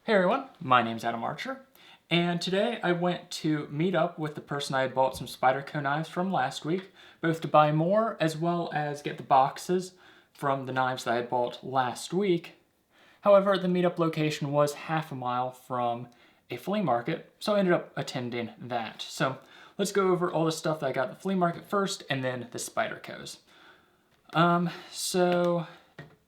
Hey everyone, my name's Adam Archer, and today I went to meet up with the person I had bought some Spyderco knives from last week, both to buy more as well as get the boxes from the knives that I had bought last week. However, the meetup location was half a mile from a flea market, so I ended up attending that. So let's go over all the stuff that I got at the flea market first, and then the Spydercos. So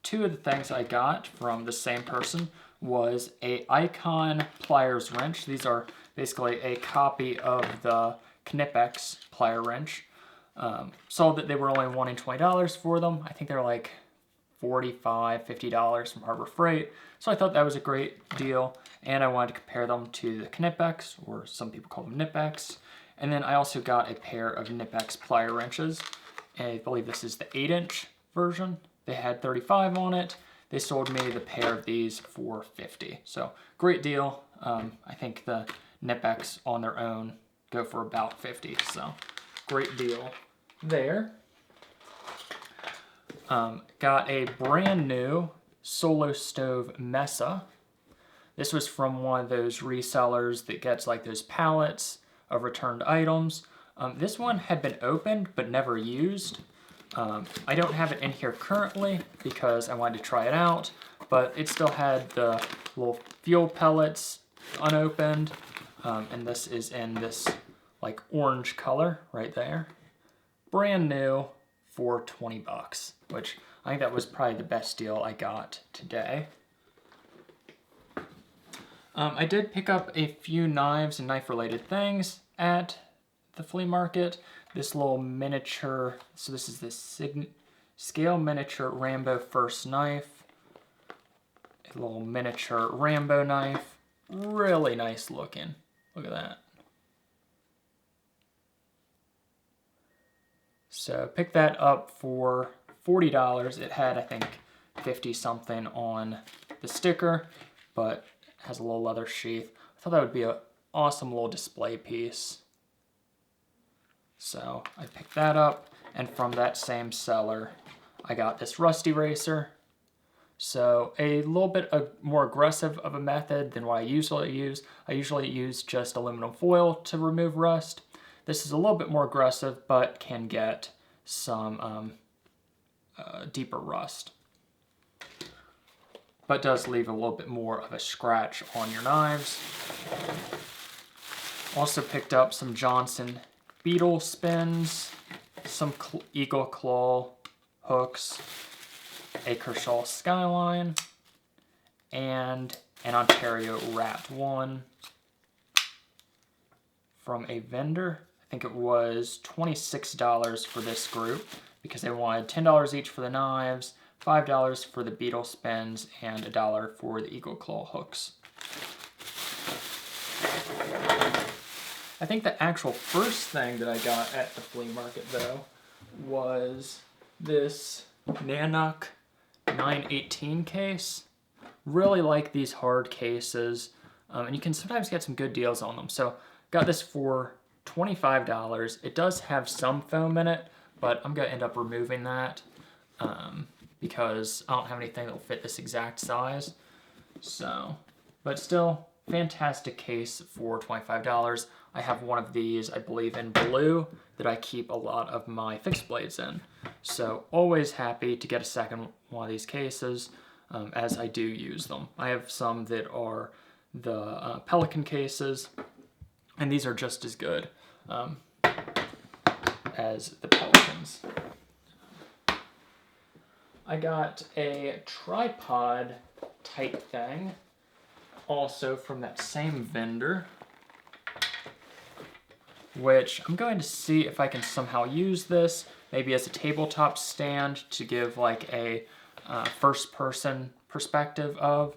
two of the things I got from the same person was a Icon pliers wrench. These are basically a copy of the Knipex plier wrench. Saw that they were only wanting $20 for them. I think they're like $45, $50 from Harbor Freight. So I thought that was a great deal, and I wanted to compare them to the Knipex, or some people call them Knipex. And then I also got a pair of Knipex plier wrenches. And I believe this is the 8-inch version. They had 35 on it. They sold me the pair of these for $50. So great deal. I think the Knipex on their own go for about $50. So great deal there. Got a brand new Solo Stove Mesa. This was from one of those resellers that gets like those pallets of returned items. This one had been opened but never used. I don't have it in here currently because I wanted to try it out, but it still had the little fuel pellets unopened, and this is in this like orange color right there. Brand new for 20 bucks, which I think that was probably the best deal I got today. I did pick up a few knives and knife related things at the flea market. This little miniature, so this is the scale miniature Rambo first knife. A little miniature Rambo knife. Really nice looking. Look at that. So picked that up for $40. It had, I think, 50 something on the sticker, but has a little leather sheath. I thought that would be an awesome little display piece. So I picked that up, and from that same seller, I got this rust eraser. So a little bit more aggressive of a method than what I usually use. I usually use just aluminum foil to remove rust. This is a little bit more aggressive, but can get some deeper rust. But does leave a little bit more of a scratch on your knives. Also picked up some Johnson beetle spins, some Eagle Claw hooks, a Kershaw Skyline, and an Ontario Rat 1 from a vendor. I think it was $26 for this group because they wanted $10 each for the knives, $5 for the beetle spins, and $1 for the Eagle Claw hooks. I think the actual first thing that I got at the flea market, though, was this Nanook 918 case. Really like these hard cases, and you can sometimes get some good deals on them. So got this for $25. It does have some foam in it, but I'm going to end up removing that because I don't have anything that will fit this exact size. So, but still, fantastic case for $25. I have one of these, I believe in blue, that I keep a lot of my fixed blades in. So always happy to get a second one of these cases as I do use them. I have some that are the Pelican cases, and these are just as good as the Pelicans. I got a tripod type thing, also from that same vendor, which I'm going to see if I can somehow use this, maybe as a tabletop stand to give like a first-person perspective of,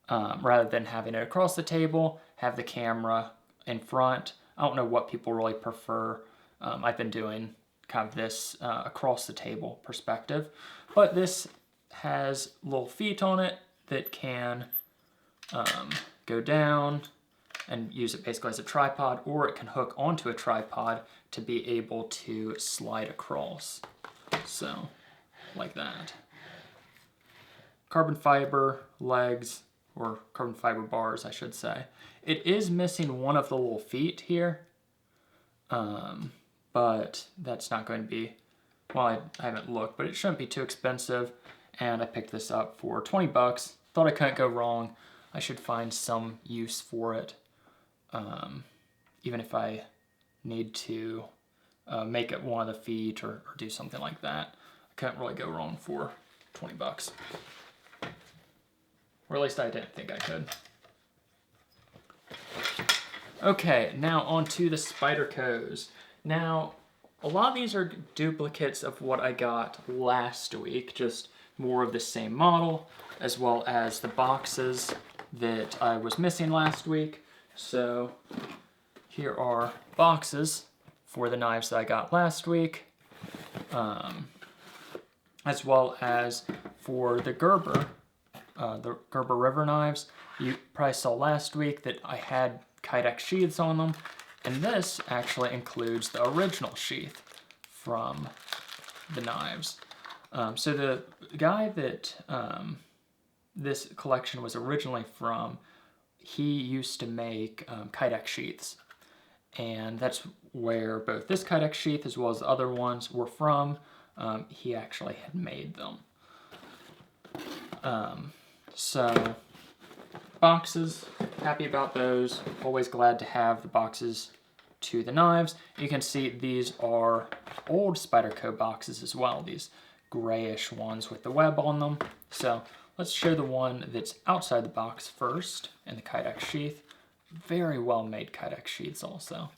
rather than having it across the table, have the camera in front. I don't know what people really prefer. I've been doing kind of this across the table perspective, but this has little feet on it that can go down and use it basically as a tripod, or it can hook onto a tripod to be able to slide across. So, like that. Carbon fiber, legs, or carbon fiber bars, I should say. It is missing one of the little feet here, but that's not going to be, well, I haven't looked, but it shouldn't be too expensive, and I picked this up for 20 bucks. Thought I couldn't go wrong. I should find some use for it, even if I need to make it one of the feet or do something like that. I couldn't really go wrong for 20 bucks. Or at least I didn't think I could. Okay, now on to the Spydercos. Now, a lot of these are duplicates of what I got last week, just more of the same model, as well as the boxes that I was missing last week. So here are boxes for the knives that I got last week, as well as for the Gerber River knives. You probably saw last week that I had Kydex sheaths on them, and this actually includes the original sheath from the knives. So the guy that this collection was originally from, he used to make Kydex sheaths, and that's where both this Kydex sheath as well as the other ones were from. He actually had made them. So boxes, happy about those. Always glad to have the boxes to the knives. You can see these are old Spyderco boxes as well, these grayish ones with the web on them. So let's show the one that's outside the box first, in the Kydex sheath. Very well made Kydex sheaths also.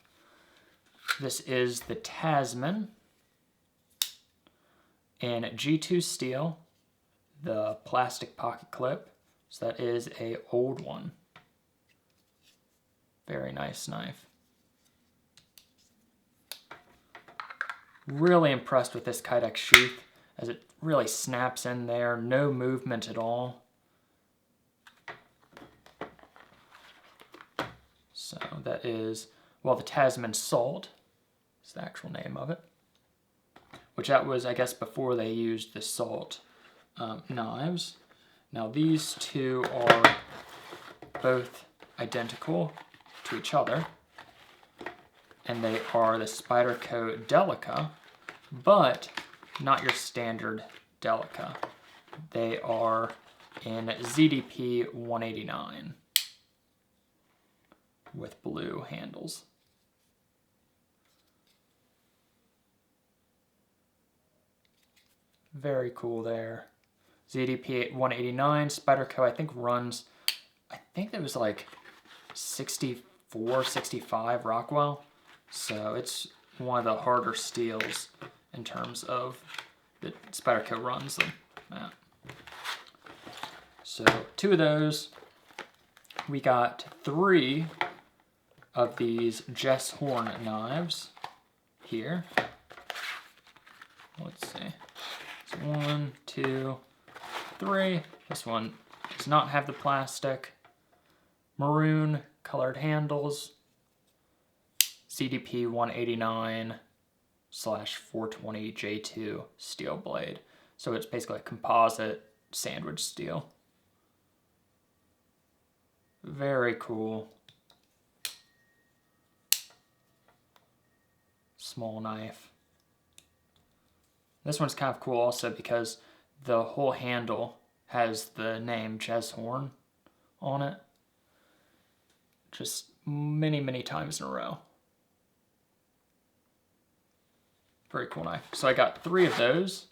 This is the Tasman in G2 steel, the plastic pocket clip. So that is a old one. Very nice knife. Really impressed with this Kydex sheath, as it really snaps in there, no movement at all. So that is, well, the Tasman Salt is the actual name of it, which that was, I guess, before they used the Salt knives. Now these two are both identical to each other, and they are the Spyderco Delica, but not your standard Delica. They are in ZDP 189 with blue handles. Very cool there. ZDP 189, Spyderco I think runs, I think it was like 64, 65 Rockwell. So it's one of the harder steels in terms of that Spyderco runs them at. So two of those. We got 3 of these Jess Horn knives here. Let's see. So 1, 2, 3. This one does not have the plastic. Maroon colored handles. CDP 189/420 J2 steel blade. So it's basically a composite sandwich steel. Very cool. Small knife. This one's kind of cool also because the whole handle has the name Jess Horn on it. Just many, many times in a row. Very cool knife. So I got 3 of those.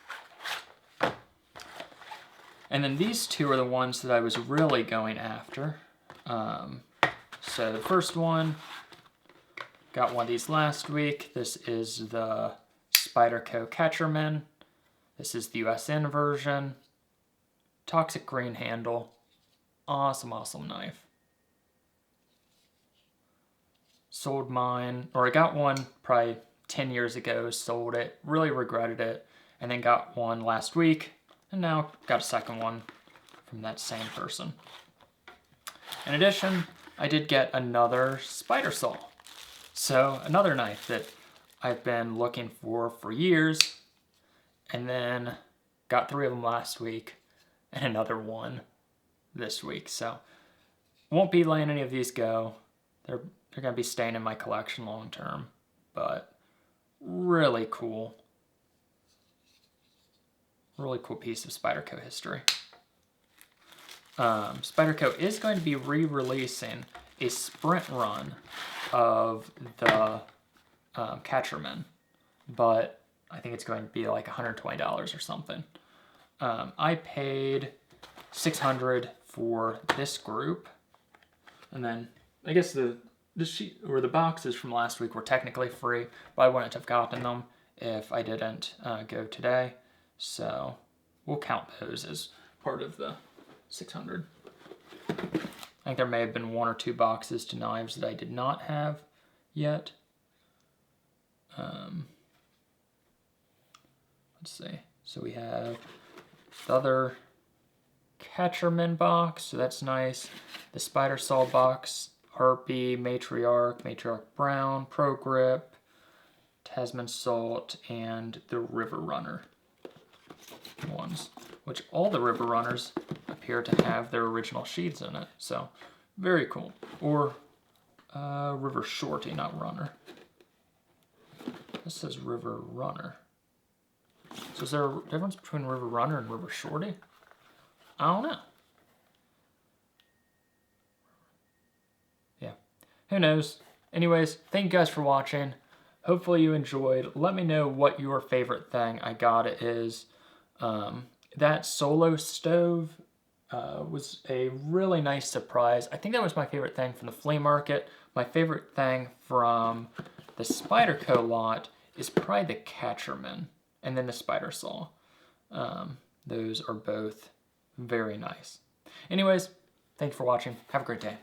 And then these 2 are the ones that I was really going after. So the first one, got one of these last week. This is the Spyderco Catcherman. This is the USN version. Toxic green handle. Awesome, awesome knife. Sold mine, or I got one probably 10 years ago, sold it, really regretted it, and then got one last week, and now got a second one from that same person. In addition, I did get another spider saw. So another knife that I've been looking for years, and then got 3 of them last week, and another one this week, so won't be letting any of these go. They're going to be staying in my collection long term, but really cool. Really cool piece of Spyderco history. Spyderco is going to be re-releasing a sprint run of the Catchermen, but I think it's going to be like $120 or something. I paid $600 for this group, and then I guess the sheet or the boxes from last week were technically free, but I wouldn't have gotten them if I didn't go today. So we'll count those as part of the 600. I think there may have been 1 or 2 boxes to knives that I did not have yet. Let's see. So we have the other Catcherman box, so that's nice. The Spider Saw box, Harpy, Matriarch Brown, Pro Grip, Tasman Salt, and the River Runner ones, which all the River Runners appear to have their original sheaths in it, so very cool. Or River Shorty, not Runner. This says River Runner. So is there a difference between River Runner and River Shorty? I don't know. Yeah, who knows? Anyways, thank you guys for watching. Hopefully you enjoyed. Let me know what your favorite thing I got is. That solo stove was a really nice surprise. I think that was my favorite thing from the flea market. My favorite thing from the Spyderco lot is probably the Catcherman and then the Spider Saw. Those are both very nice. Anyways, thank you for watching. Have a great day.